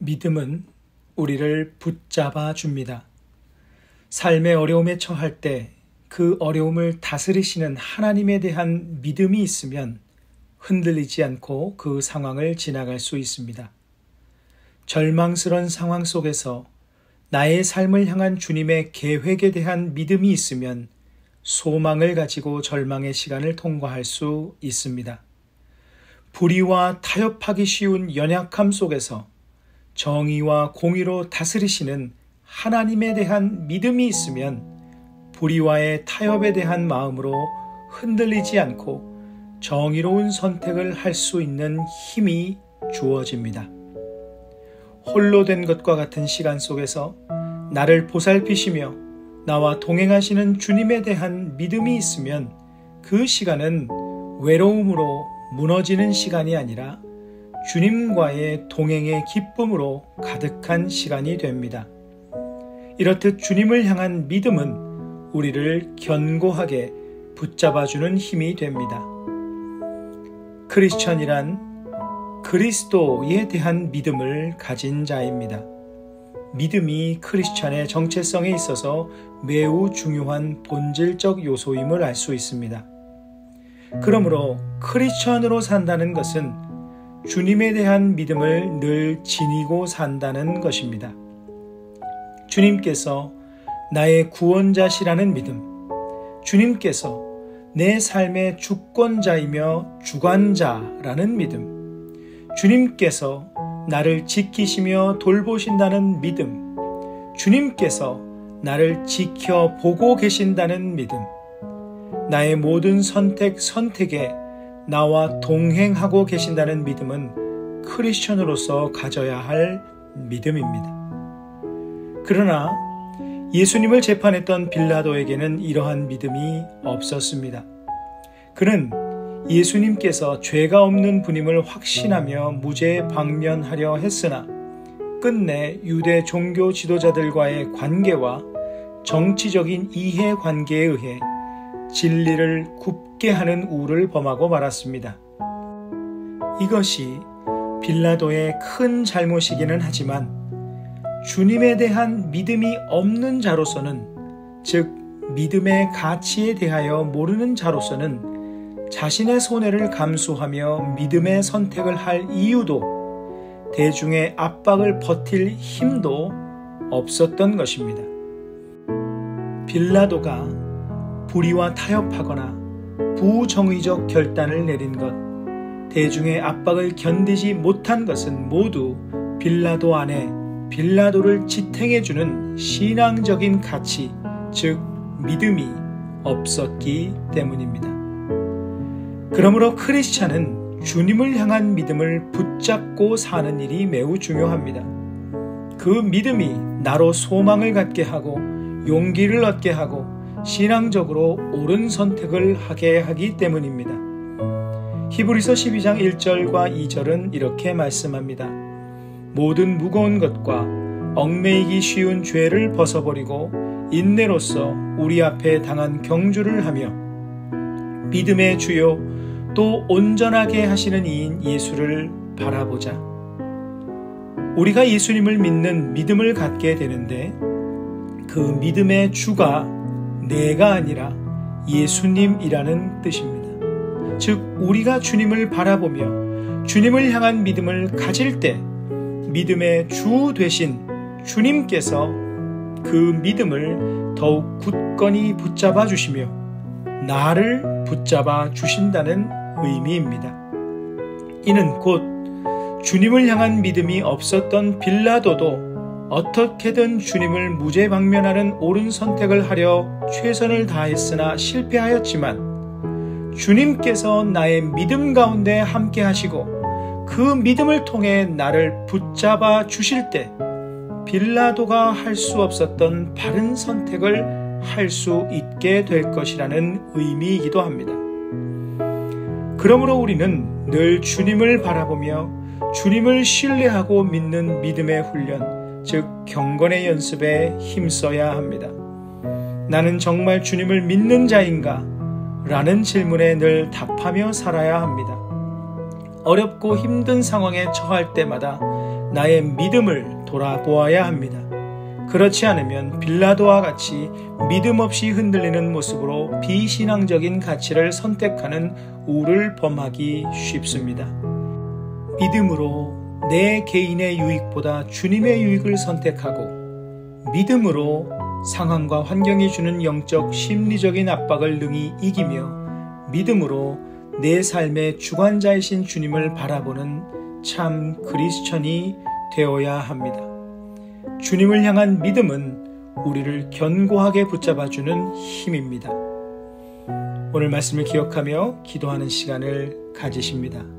믿음은 우리를 붙잡아 줍니다. 삶의 어려움에 처할 때 그 어려움을 다스리시는 하나님에 대한 믿음이 있으면 흔들리지 않고 그 상황을 지나갈 수 있습니다. 절망스러운 상황 속에서 나의 삶을 향한 주님의 계획에 대한 믿음이 있으면 소망을 가지고 절망의 시간을 통과할 수 있습니다. 불의와 타협하기 쉬운 연약함 속에서 정의와 공의로 다스리시는 하나님에 대한 믿음이 있으면 불의와의 타협에 대한 마음으로 흔들리지 않고 정의로운 선택을 할 수 있는 힘이 주어집니다. 홀로 된 것과 같은 시간 속에서 나를 보살피시며 나와 동행하시는 주님에 대한 믿음이 있으면 그 시간은 외로움으로 무너지는 시간이 아니라 주님과의 동행의 기쁨으로 가득한 시간이 됩니다. 이렇듯 주님을 향한 믿음은 우리를 견고하게 붙잡아주는 힘이 됩니다. 크리스천이란 그리스도에 대한 믿음을 가진 자입니다. 믿음이 크리스천의 정체성에 있어서 매우 중요한 본질적 요소임을 알 수 있습니다. 그러므로 크리스천으로 산다는 것은 주님에 대한 믿음을 늘 지니고 산다는 것입니다. 주님께서 나의 구원자시라는 믿음, 주님께서 내 삶의 주권자이며 주관자라는 믿음, 주님께서 나를 지키시며 돌보신다는 믿음, 주님께서 나를 지켜보고 계신다는 믿음, 나의 모든 선택에 나와 동행하고 계신다는 믿음은 크리스천으로서 가져야 할 믿음입니다. 그러나 예수님을 재판했던 빌라도에게는 이러한 믿음이 없었습니다. 그는 예수님께서 죄가 없는 분임을 확신하며 무죄 방면하려 했으나 끝내 유대 종교 지도자들과의 관계와 정치적인 이해관계에 의해 진리를 굽게 하는 우를 범하고 말았습니다. 이것이 빌라도의 큰 잘못이기는 하지만 주님에 대한 믿음이 없는 자로서는, 즉 믿음의 가치에 대하여 모르는 자로서는 자신의 손해를 감수하며 믿음의 선택을 할 이유도 대중의 압박을 버틸 힘도 없었던 것입니다. 빌라도가 불의와 타협하거나 부정의적 결단을 내린 것, 대중의 압박을 견디지 못한 것은 모두 빌라도 안에 빌라도를 지탱해주는 신앙적인 가치, 즉 믿음이 없었기 때문입니다. 그러므로 크리스찬은 주님을 향한 믿음을 붙잡고 사는 일이 매우 중요합니다. 그 믿음이 나로 소망을 갖게 하고 용기를 얻게 하고 신앙적으로 옳은 선택을 하게 하기 때문입니다. 히브리서 12장 1절과 2절은 이렇게 말씀합니다. 모든 무거운 것과 얽매이기 쉬운 죄를 벗어버리고 인내로써 우리 앞에 당한 경주를 하며 믿음의 주요 또 온전하게 하시는 이인 예수를 바라보자. 우리가 예수님을 믿는 믿음을 갖게 되는데 그 믿음의 주가 내가 아니라 예수님이라는 뜻입니다. 즉 우리가 주님을 바라보며 주님을 향한 믿음을 가질 때 믿음의 주 되신 주님께서 그 믿음을 더욱 굳건히 붙잡아 주시며 나를 붙잡아 주신다는 의미입니다. 이는 곧 주님을 향한 믿음이 없었던 빌라도도 어떻게든 주님을 무죄방면하는 옳은 선택을 하려 최선을 다했으나 실패하였지만 주님께서 나의 믿음 가운데 함께 하시고 그 믿음을 통해 나를 붙잡아 주실 때 빌라도가 할 수 없었던 바른 선택을 할 수 있게 될 것이라는 의미이기도 합니다. 그러므로 우리는 늘 주님을 바라보며 주님을 신뢰하고 믿는 믿음의 훈련, 즉 경건의 연습에 힘써야 합니다. 나는 정말 주님을 믿는 자인가? 라는 질문에 늘 답하며 살아야 합니다. 어렵고 힘든 상황에 처할 때마다 나의 믿음을 돌아보아야 합니다. 그렇지 않으면 빌라도와 같이 믿음 없이 흔들리는 모습으로 비신앙적인 가치를 선택하는 우를 범하기 쉽습니다. 믿음으로 내 개인의 유익보다 주님의 유익을 선택하고, 믿음으로 상황과 환경이 주는 영적 심리적인 압박을 능히 이기며, 믿음으로 내 삶의 주관자이신 주님을 바라보는 참 크리스천이 되어야 합니다. 주님을 향한 믿음은 우리를 견고하게 붙잡아주는 힘입니다. 오늘 말씀을 기억하며 기도하는 시간을 가지십니다.